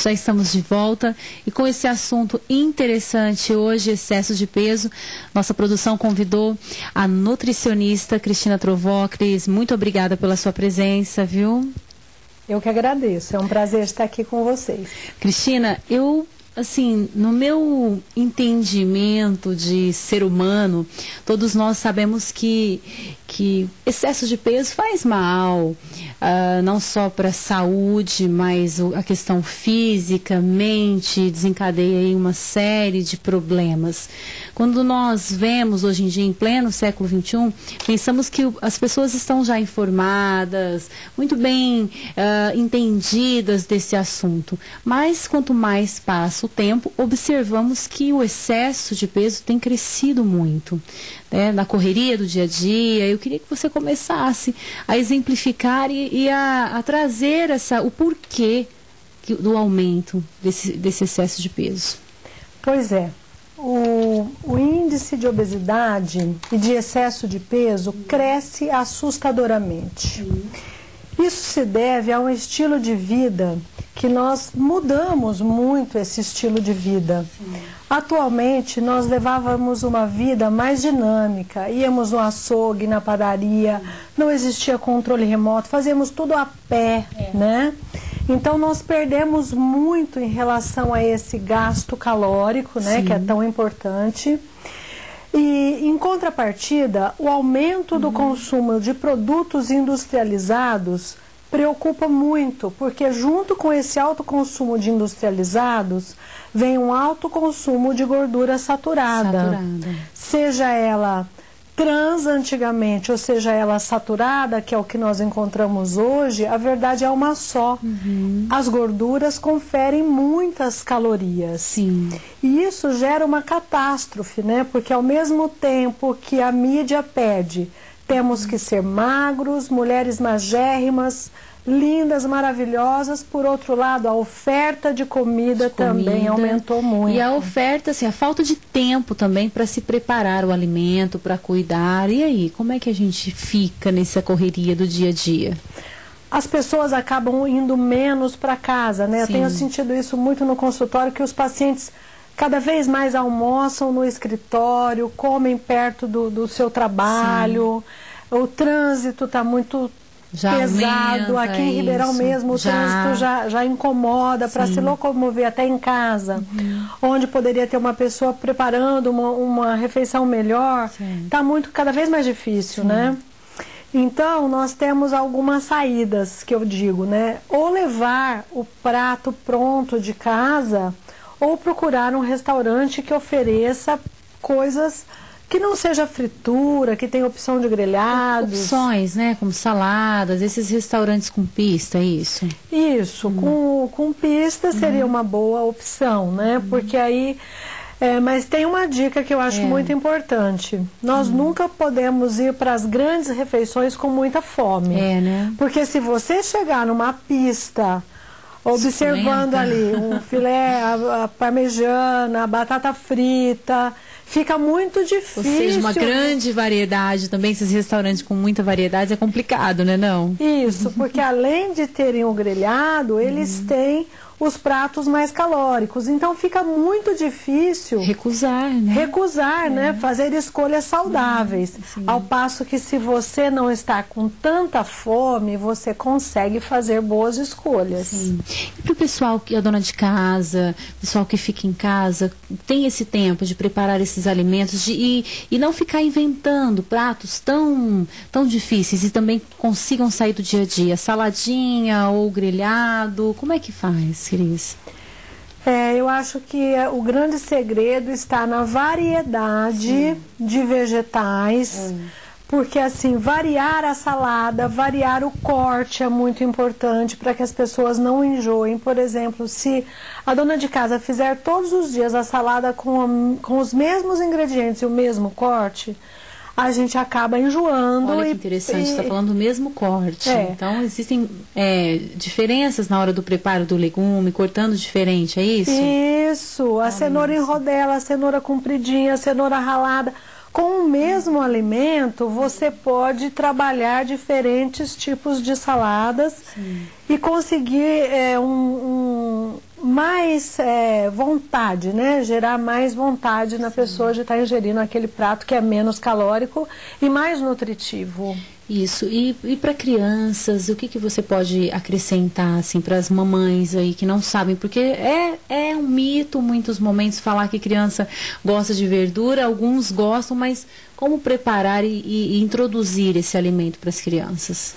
Já estamos de volta e com esse assunto interessante hoje, excesso de peso, nossa produção convidou a nutricionista Cristina Trovó. Cris, muito obrigada pela sua presença, viu? Eu que agradeço, é um prazer estar aqui com vocês. Cristina, assim, no meu entendimento de ser humano, todos nós sabemos que excesso de peso faz mal, não só para a saúde, mas a questão física, mente, desencadeia aí uma série de problemas. Quando nós vemos hoje em dia, em pleno século XXI, pensamos que as pessoas estão já informadas, muito bem entendidas desse assunto, mas quanto mais passa o tempo, observamos que o excesso de peso tem crescido muito, né, na correria do dia a dia. Eu queria que você começasse a exemplificar e a trazer o porquê do aumento desse excesso de peso. Pois é, o índice de obesidade e de excesso de peso cresce assustadoramente. Isso se deve a um estilo de vida que nós mudamos muito esse estilo de vida. Atualmente, nós levávamos uma vida mais dinâmica, íamos no açougue, na padaria, não existia controle remoto, fazíamos tudo a pé, né? Então, nós perdemos muito em relação a esse gasto calórico, né, que é tão importante. E, em contrapartida, o aumento do consumo de produtos industrializados preocupa muito, porque junto com esse alto consumo de industrializados, vem um alto consumo de gordura saturada. Seja ela trans antigamente, ou seja ela saturada, que é o que nós encontramos hoje, a verdade é uma só. As gorduras conferem muitas calorias. Sim. E isso gera uma catástrofe, né? Porque ao mesmo tempo que a mídia pede, temos que ser magros, mulheres magérrimas, lindas, maravilhosas. Por outro lado, a oferta de comida também aumentou muito. E a oferta, assim, a falta de tempo também para se preparar o alimento, para cuidar. E aí, como é que a gente fica nessa correria do dia a dia? As pessoas acabam indo menos para casa, né? Eu tenho sentido isso muito no consultório, que os pacientes cada vez mais almoçam no escritório, comem perto do seu trabalho. O trânsito está muito pesado. Aqui em Ribeirão mesmo, o trânsito já incomoda para se locomover até em casa, onde poderia ter uma pessoa preparando uma refeição melhor. Está cada vez mais difícil, né? Então, nós temos algumas saídas, que eu digo, né? Ou levar o prato pronto de casa, ou procurar um restaurante que ofereça coisas que não seja fritura, que tenha opção de grelhados. Opções, né? Como saladas, esses restaurantes com pista, é isso? Isso, com pista seria uma boa opção, né? Porque aí... mas tem uma dica que eu acho muito importante. Nós nunca podemos ir para as grandes refeições com muita fome. Né? Porque se você chegar numa pista, observando ali um filé, a parmegiana, a batata frita, fica muito difícil. Ou seja, uma grande variedade também, esses restaurantes com muita variedade é complicado, né, não? Isso, porque além de terem o grelhado, eles têm os pratos mais calóricos. Então fica muito difícil recusar, né? Fazer escolhas saudáveis. Ao passo que se você não está com tanta fome, você consegue fazer boas escolhas. E para o pessoal que é dona de casa, pessoal que fica em casa, tem esse tempo de preparar esses alimentos e não ficar inventando pratos tão difíceis e também consigam sair do dia a dia, saladinha ou grelhado, como é que faz, Cris? Eu acho que o grande segredo está na variedade de vegetais, porque assim, variar a salada, variar o corte é muito importante para que as pessoas não enjoem. Por exemplo, se a dona de casa fizer todos os dias a salada com os mesmos ingredientes e o mesmo corte, a gente acaba enjoando. Olha que interessante, está falando do mesmo corte. Então, existem diferenças na hora do preparo do legume, cortando diferente, é isso? Isso, a cenoura em rodela, a cenoura compridinha, a cenoura ralada. Com o mesmo alimento, você pode trabalhar diferentes tipos de saladas e conseguir mais vontade, né? Gerar mais vontade na pessoa de estar ingerindo aquele prato que é menos calórico e mais nutritivo. Isso. E para crianças, o que você pode acrescentar assim, para as mamães aí que não sabem? Porque é um mito, muitos momentos, falar que criança gosta de verdura, alguns gostam, mas como preparar e introduzir esse alimento para as crianças?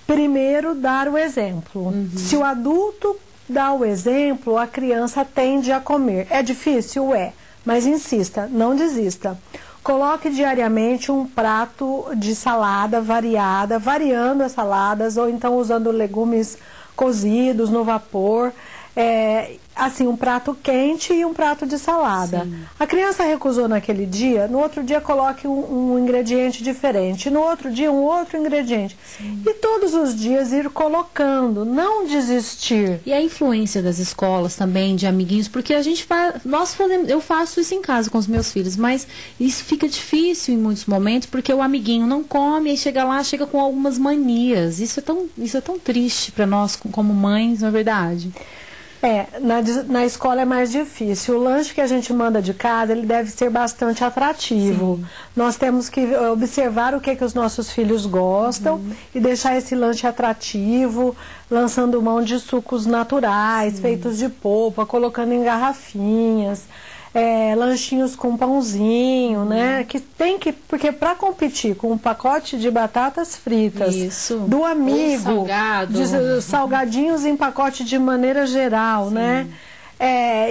Primeiro, dar o exemplo. Se o adulto dá o exemplo, a criança tende a comer. É difícil? É. Mas insista, não desista. Coloque diariamente um prato de salada variada, variando as saladas, ou então usando legumes cozidos no vapor. Assim, um prato quente e um prato de salada. Sim. A criança recusou naquele dia, no outro dia coloque um ingrediente diferente, no outro dia um outro ingrediente. Sim. E todos os dias ir colocando, não desistir. E a influência das escolas também, de amiguinhos, porque a gente eu faço isso em casa com os meus filhos, mas isso fica difícil em muitos momentos, porque o amiguinho não come, e chega lá, chega com algumas manias. Isso é tão triste para nós como mães, não é verdade? Na escola é mais difícil. O lanche que a gente manda de casa, ele deve ser bastante atrativo. Sim. Nós temos que observar o que os nossos filhos gostam e deixar esse lanche atrativo, lançando mão de sucos naturais, feitos de polpa, colocando em garrafinhas. Lanchinhos com pãozinho, né? Porque para competir com um pacote de batatas fritas do amigo, salgadinhos em pacote de maneira geral, né?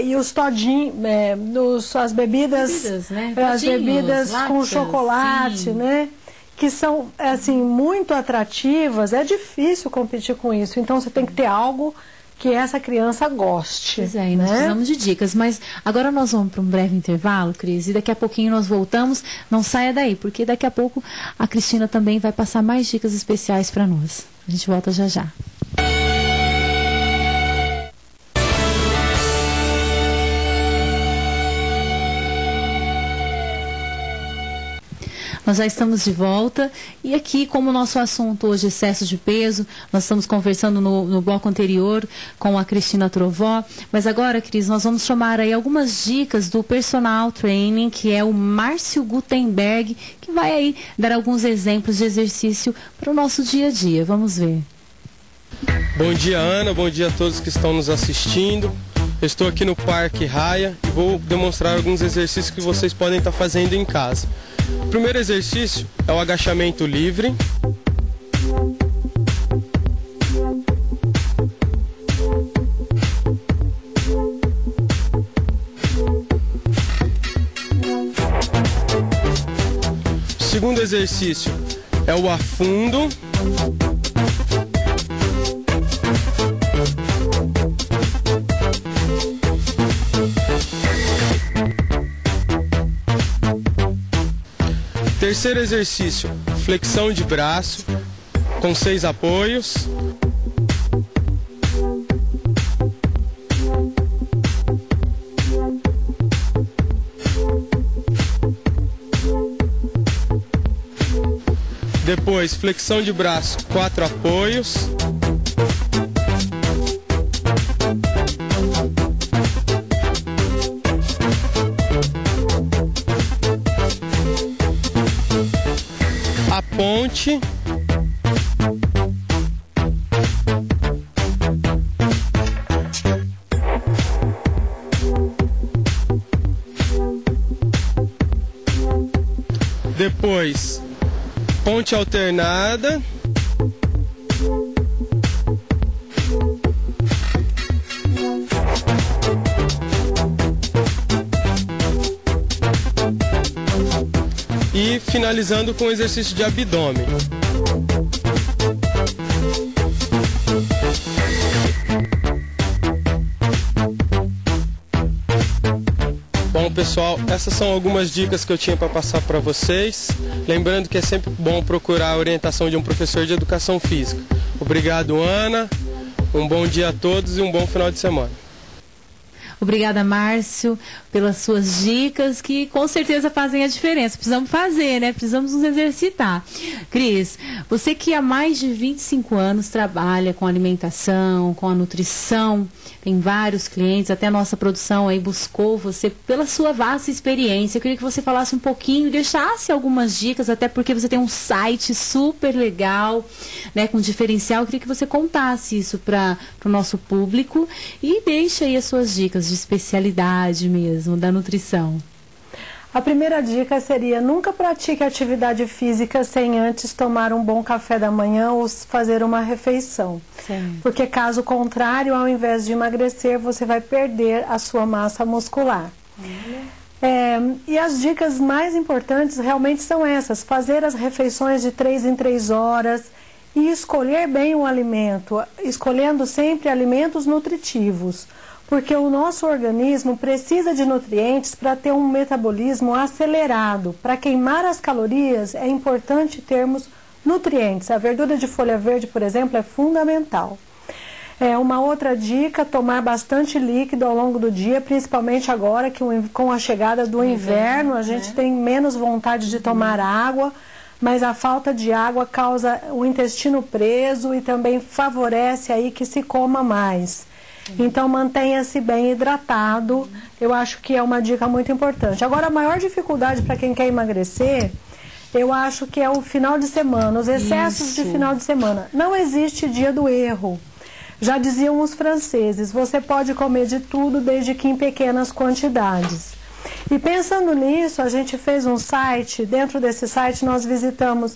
E os todinhos, as bebidas, né? As bebidas com chocolate, né? Que são assim muito atrativas. É difícil competir com isso. Então você tem que ter algo que essa criança goste. Pois é, e nós precisamos de dicas, mas agora nós vamos para um breve intervalo, Cris, e daqui a pouquinho nós voltamos. Não saia daí, porque daqui a pouco a Cristina também vai passar mais dicas especiais para nós. A gente volta já já. Nós já estamos de volta e aqui, como o nosso assunto hoje é excesso de peso, nós estamos conversando no bloco anterior com a Cristina Trovó, mas agora, Cris, nós vamos chamar aí algumas dicas do personal training, que é o Márcio Gutenberg, que vai aí dar alguns exemplos de exercício para o nosso dia a dia. Vamos ver. Bom dia, Ana, bom dia a todos que estão nos assistindo. Eu estou aqui no Parque Raia e vou demonstrar alguns exercícios que vocês podem estar fazendo em casa. O primeiro exercício é o agachamento livre. O segundo exercício é o afundo. Terceiro exercício, flexão de braço com 6 apoios. Depois, flexão de braço, 4 apoios. A ponte. Depois, ponte alternada. E finalizando com o exercício de abdômen. Bom, pessoal, essas são algumas dicas que eu tinha para passar para vocês. Lembrando que é sempre bom procurar a orientação de um professor de educação física. Obrigado, Ana. Um bom dia a todos e um bom final de semana. Obrigada, Márcio, pelas suas dicas, que com certeza fazem a diferença. Precisamos fazer, né? Precisamos nos exercitar. Cris, você que há mais de 25 anos trabalha com alimentação, com a nutrição, tem vários clientes, até a nossa produção aí buscou você pela sua vasta experiência. Eu queria que você falasse um pouquinho, deixasse algumas dicas, até porque você tem um site super legal, né, com diferencial. Eu queria que você contasse isso para o nosso público e deixe aí as suas dicas de especialidade mesmo, da nutrição. A primeira dica seria: nunca pratique atividade física sem antes tomar um bom café da manhã ou fazer uma refeição. Sim. Porque caso contrário, ao invés de emagrecer, você vai perder a sua massa muscular. E as dicas mais importantes realmente são essas: fazer as refeições de 3 em 3 horas e escolher bem o alimento, escolhendo sempre alimentos nutritivos. Porque o nosso organismo precisa de nutrientes para ter um metabolismo acelerado. Para queimar as calorias, é importante termos nutrientes. A verdura de folha verde, por exemplo, é fundamental. Uma outra dica: tomar bastante líquido ao longo do dia, principalmente agora que com a chegada do inverno, a gente tem menos vontade de tomar água, mas a falta de água causa o intestino preso e também favorece aí que se coma mais. Então, mantenha-se bem hidratado. Eu acho que é uma dica muito importante. Agora, a maior dificuldade para quem quer emagrecer, eu acho que é o final de semana, os excessos de final de semana. Não existe dia do erro. Já diziam os franceses: você pode comer de tudo desde que em pequenas quantidades. E pensando nisso, a gente fez um site. Dentro desse site nós visitamos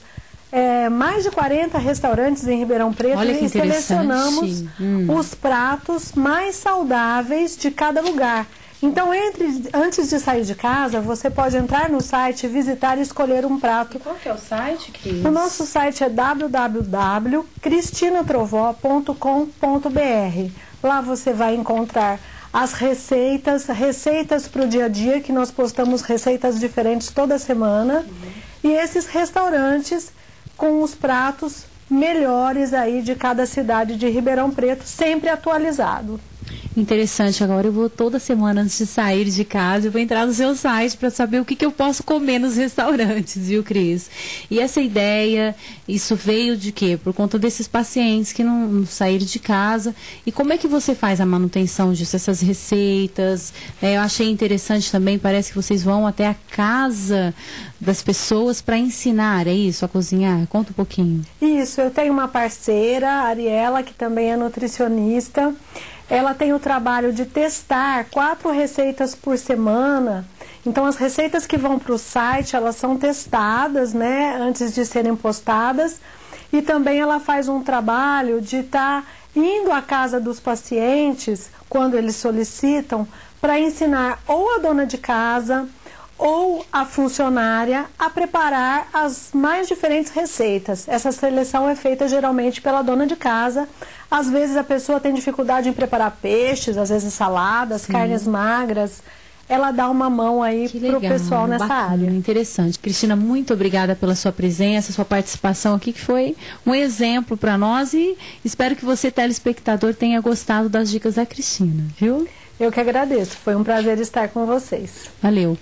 mais de 40 restaurantes em Ribeirão Preto e selecionamos os pratos mais saudáveis de cada lugar. Então, antes de sair de casa, você pode entrar no site, visitar e escolher um prato. E qual que é o site, Cris? O nosso site é www.cristinatrovó.com.br. Lá você vai encontrar as receitas para o dia a dia, que nós postamos receitas diferentes toda semana. E esses restaurantes com os pratos melhores aí de cada cidade de Ribeirão Preto, sempre atualizado. Interessante. Agora eu vou toda semana, antes de sair de casa, eu vou entrar no seu site para saber o que eu posso comer nos restaurantes, viu, Cris? E essa ideia, isso veio de quê? Por conta desses pacientes que não saíram de casa. E como é que você faz a manutenção disso, essas receitas? Eu achei interessante também, parece que vocês vão até a casa das pessoas para ensinar, é isso, a cozinhar? Conta um pouquinho. Isso, eu tenho uma parceira, a Ariela, que também é nutricionista. Ela tem o trabalho de testar 4 receitas por semana. Então, as receitas que vão para o site, elas são testadas, né, antes de serem postadas. E também ela faz um trabalho de estar indo à casa dos pacientes, quando eles solicitam, para ensinar ou a dona de casa ou a funcionária a preparar as mais diferentes receitas. Essa seleção é feita geralmente pela dona de casa. Às vezes a pessoa tem dificuldade em preparar peixes, às vezes saladas, carnes magras. Ela dá uma mão aí para o pessoal nessa área. Interessante. Cristina, muito obrigada pela sua presença, sua participação aqui, que foi um exemplo para nós, e espero que você, telespectador, tenha gostado das dicas da Cristina, viu? Eu que agradeço. Foi um prazer estar com vocês. Valeu.